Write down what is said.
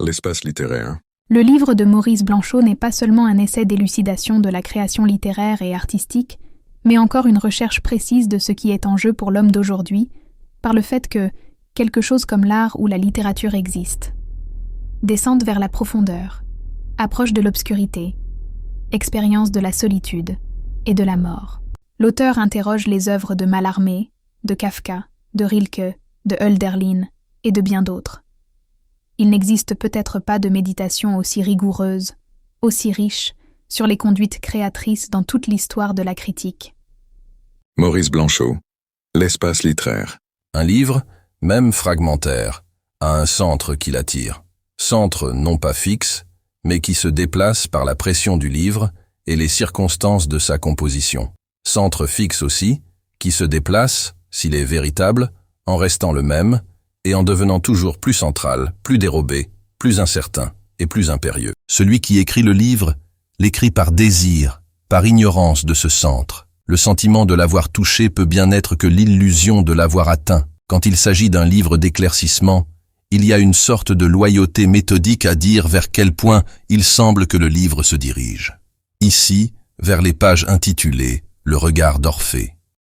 L'espace littéraire. Le livre de Maurice Blanchot n'est pas seulement un essai d'élucidation de la création littéraire et artistique, mais encore une recherche précise de ce qui est en jeu pour l'homme d'aujourd'hui, par le fait que quelque chose comme l'art ou la littérature existe. Descente vers la profondeur, approche de l'obscurité, expérience de la solitude et de la mort. L'auteur interroge les œuvres de Mallarmé, de Kafka, de Rilke, de Hölderlin et de bien d'autres. Il n'existe peut-être pas de méditation aussi rigoureuse, aussi riche, sur les conduites créatrices dans toute l'histoire de la critique. Maurice Blanchot. L'espace littéraire. Un livre, même fragmentaire, a un centre qui l'attire. Centre non pas fixe, mais qui se déplace par la pression du livre et les circonstances de sa composition. Centre fixe aussi, qui se déplace, s'il est véritable, en restant le même, et en devenant toujours plus central, plus dérobé, plus incertain et plus impérieux. Celui qui écrit le livre l'écrit par désir, par ignorance de ce centre. Le sentiment de l'avoir touché peut bien n'être que l'illusion de l'avoir atteint. Quand il s'agit d'un livre d'éclaircissement, il y a une sorte de loyauté méthodique à dire vers quel point il semble que le livre se dirige. Ici, vers les pages intitulées « Le regard d'Orphée ».